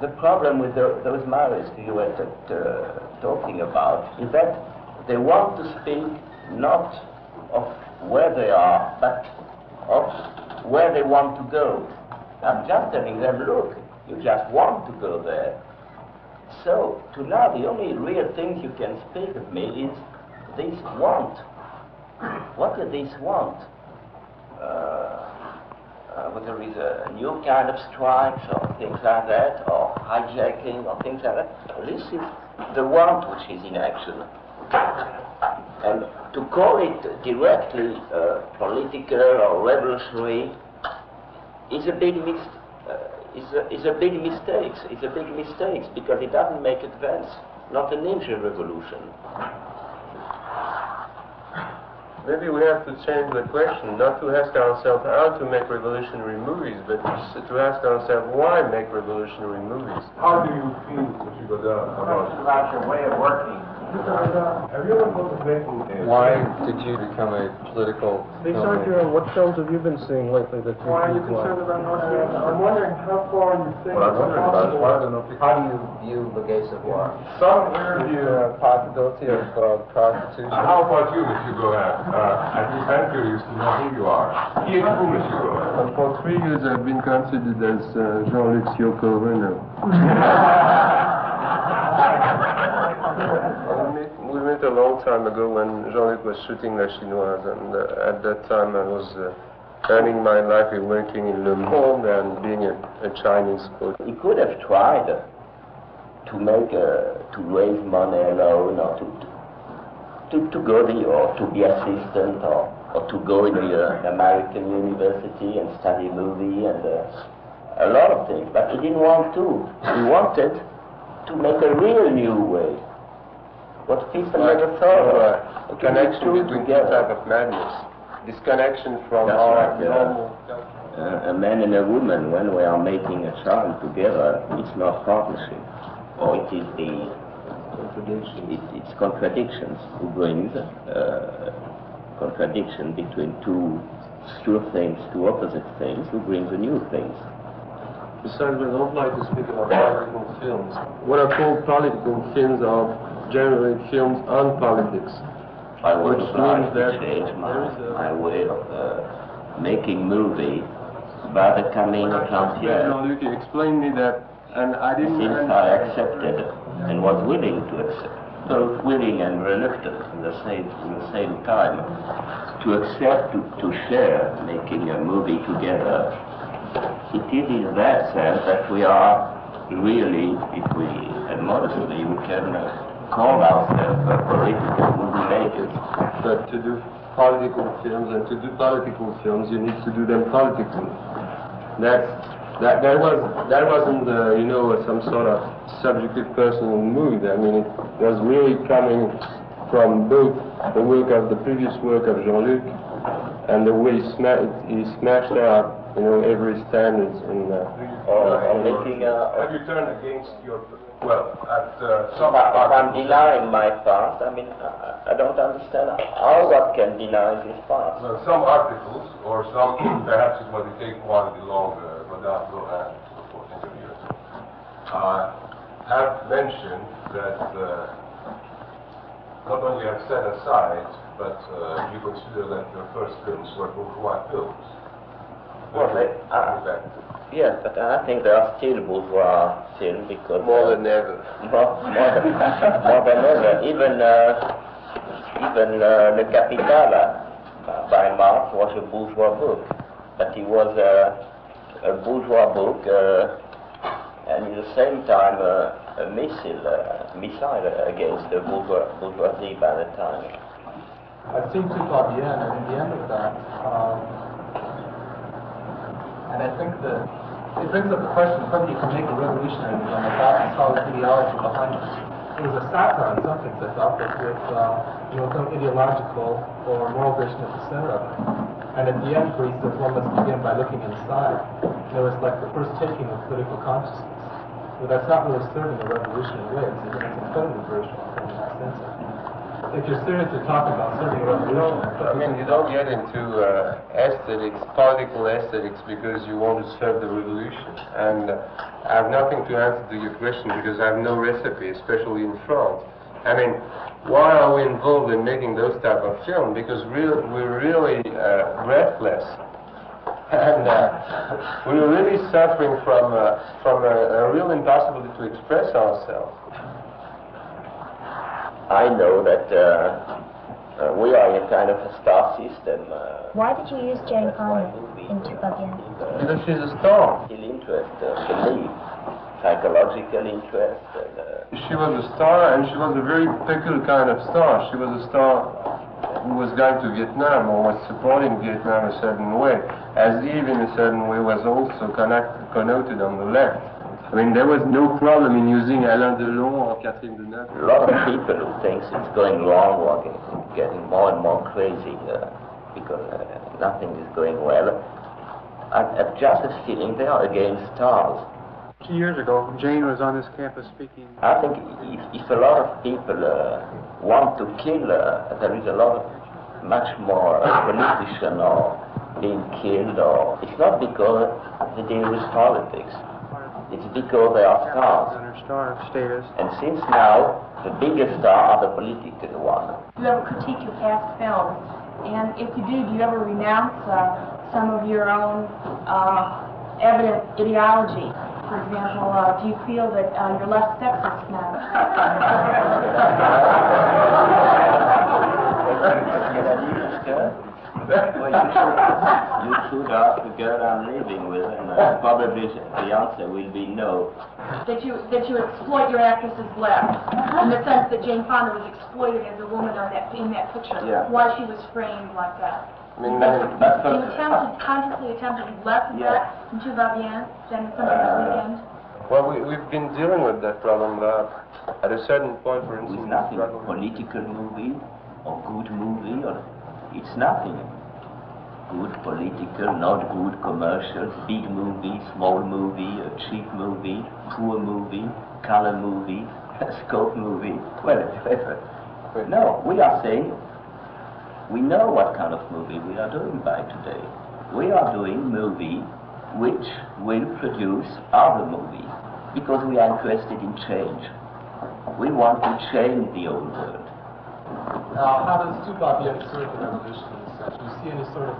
The problem with those Maoists you were talking about is that they want to speak not of where they are, but of where they want to go. I'm just telling them, look, you just want to go there. So, to now, the only real things you can speak of me is this want. What do these want? Whether there is a new kind of strikes or things like that, or hijacking or things like that. This is the want which is in action. And to call it directly political or revolutionary is a big mistake. It's a big mistake because it doesn't make advance, not an inch of revolution. Maybe we have to change the question, not to ask ourselves how to make revolutionary movies, but to ask ourselves why make revolutionary movies. How do you feel, Mr. Godard, about your way of working? Have you ever thought of making? Why did you become a political filmmaker? What films have you been seeing lately that you Why are you concerned about North Korea? I'm wondering how far you think What I'm wondering about is how do you view the gaze of war? some interview. Possibility of prostitution. How about you, Mr. Gorin? I'm curious to know who you are. Qui êtes-vous, Mr. Gorin? For 3 years I've been considered as Jean-Luc's Yoko Ono. We met a long time ago when Jean-Luc was shooting La Chinoise, and at that time I was earning my life working in Le Monde and being a Chinese coach. He could have tried to make to raise money alone, or to go there, or to be assistant, or to go in an American university and study movie and a lot of things. But he didn't want to. He wanted to make a real new way. What people never thought of. A connection between two types of madness. Disconnection from our normal. A man and a woman, when we are making a child together, it's not partnership. Or it is the it's contradictions who brings contradiction between two things, two opposite things, who brings the new things. Besides, we don't like to speak about political films. What are called political films are generally films on politics. I would Which like means to that change my way of making movies by the coming of Jean-Pierre. Jean-Luc, you explained me that, and I didn't. Since I accepted and was willing to accept, both willing and reluctant at the same time, to accept, to share making a movie together, it is in that sense that we are really, if we, and modestly, we can call ourselves political movie makers. But to do political films and to do political films, you need to do them politically. That wasn't some sort of subjective personal mood. I mean, it was really coming from both the work of the previous work of Jean-Luc and the way he smashed out, every standard in. Have you turned against your? Well, at some. I'm denying my past. I mean, I don't understand how one can deny this past. Well, some articles, or some, perhaps it was the take quality long, Godard, Gorin, so forth, interviews, have mentioned that not only have set aside, but you consider that your first films were bourgeois films. Well, yes, but I think there are still bourgeois films because More than ever. More than ever. Even Le Capital by Marx was a bourgeois book, but it was a bourgeois book and at the same time a missile against the bourgeoisie by the time. I've seen Tout Va Bien, and in the end of that, and I think that it brings up the question of whether you can make a revolutionary film without a solid ideology behind it. It was a satire in some things, I thought, but with some ideological or moral vision at the center of it. And at the end, where he says one must begin by looking inside, it's like the first taking of political consciousness. But that's not really serving a revolutionary way. It's an incredibly virtual film in that sense. if you're seriously talking about serving a revolution. I mean, you don't get into aesthetics, political aesthetics, because you want to serve the revolution. And I have nothing to answer to your question because I have no recipe, especially in France. I mean, why are we involved in making those type of films? Because we're really breathless. And we're really suffering from a real impossibility to express ourselves. I know that we are in a kind of a star system. Why did you use Jane Fonda in Tout Va Bien? Because she's a star. Still interest, belief, psychological interest. She was a star, and she was a very peculiar kind of star. She was a star who was going to Vietnam or was supporting Vietnam a certain way, as Yves in a certain way was also connoted on the left. I mean, there was no problem in using Alain Delon or Catherine Deneuve. A lot of people who think it's going wrong or getting more and more crazy because nothing is going well. I've just a feeling they are against stars. 2 years ago, Jane was on this campus speaking. I think if a lot of people want to kill, there is a lot of much more politician or being killed, or it's not because they deal with politics. It's because they are stars. And her star status. And since now, the biggest star are the political ones. Do you ever critique your past films? And if you do you ever renounce some of your own evident ideology? For example, do you feel that you're less sexist now? Well, you should ask the girl I'm living with, and probably the answer will be no. That you exploit your actresses less, in the sense that Jane Fonda was exploited as a woman in that picture, Yeah. why she was framed like that. I mean, You consciously attempted less of that in Tout Va Bien than something this weekend? well, we've been dealing with that problem at a certain point, for instance. It's nothing. Political movie or good movie, or it's nothing. Good political, not good commercial, big movie, small movie, a cheap movie, poor movie, color movie, scope movie, whatever. No, we are saying we know what kind of movie we are doing by today. We are doing movie which will produce other movies because we are interested in change. We want to change the old world. Now, how does Tout Va Bien serve the revolution in this sense? Do you see any sort of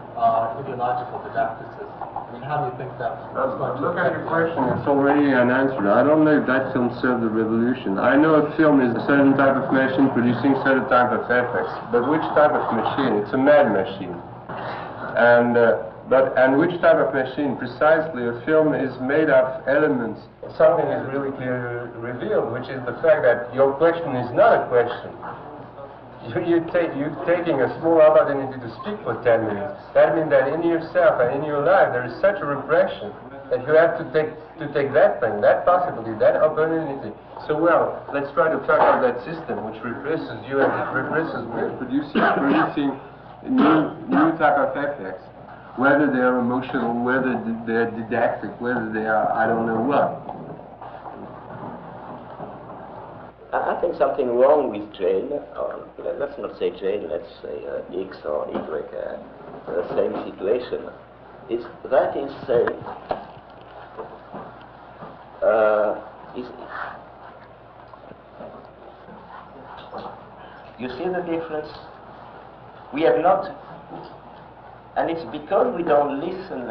ideological didacticism? I mean, how do you think that's going to Look at your question, it's already an answer. I don't know if that film served the revolution. I know a film is a certain type of machine producing certain type of effects, but which type of machine? It's a mad machine. And which type of machine? Precisely, a film is made of elements. Something is really clearly revealed, which is the fact that your question is not a question. You're taking a small opportunity to speak for 10 minutes. That means that in yourself and in your life there is such a repression that you have to take that thing, that possibility, that opportunity. So well, let's try to fuck up that system which represses you as it represses me, producing new type of effects, whether they are emotional, whether they are didactic, whether they are I don't know what. I think something wrong with Jane, or let's not say Jane, let's say X or Y, the same situation, is saying, you see the difference? We have not, and it's because we don't listen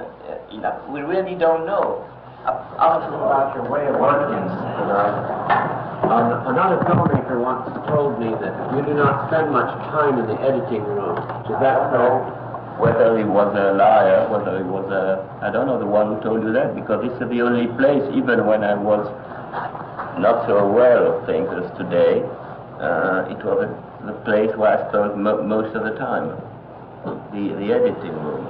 enough, we really don't know. About your way of working, another filmmaker once told me that you do not spend much time in the editing room. Is that so? Whether he was a liar, whether he was I don't know the one who told you that, because this is the only place, even when I was not so aware of things as today, it was the place where I spent most of the time, the editing room.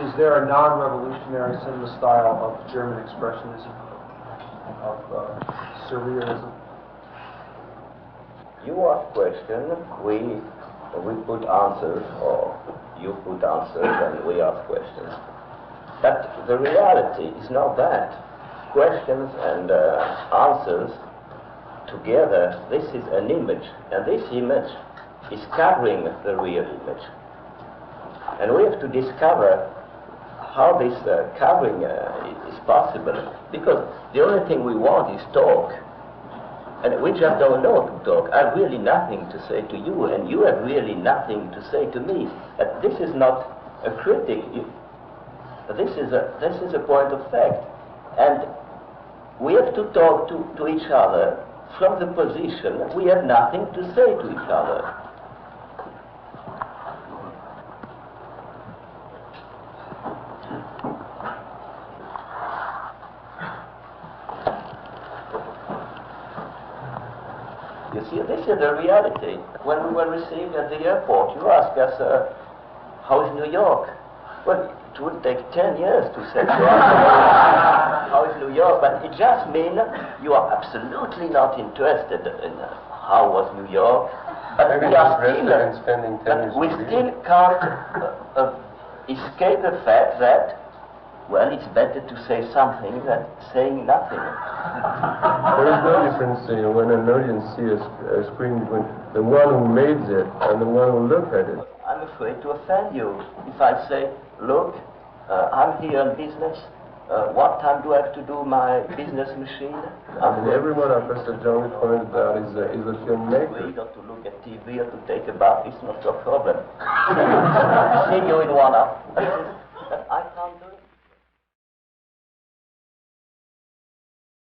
Is there a non-revolutionary cinema style of German expressionism, of surrealism? You ask questions, we put answers, or you put answers and we ask questions. But the reality is not that. questions and answers together, this is an image, and this image is covering the real image. And we have to discover how this covering is possible, because the only thing we want is talk, and we just don't know to talk. I have really nothing to say to you, and you have really nothing to say to me. This is not a critic. This is a point of fact, and we have to talk to each other from the position we have nothing to say to each other. You see, this is the reality. When we were received at the airport, you asked us, how's New York? Well, it would take 10 years to say to us, how is New York? But it just means you are absolutely not interested in how was New York. But we are still can't escape the fact that, well, it's better to say something than saying nothing. There is no difference when an audience sees a screen between the one who made it and the one who looked at it. I'm afraid to offend you. If I say, look, I'm here on business, what time do I have to do my business machine? Every one of us, as Jean-Luc pointed out, is a filmmaker. Not to look at TV or to take a bath, it's not your problem. See you in 1 hour.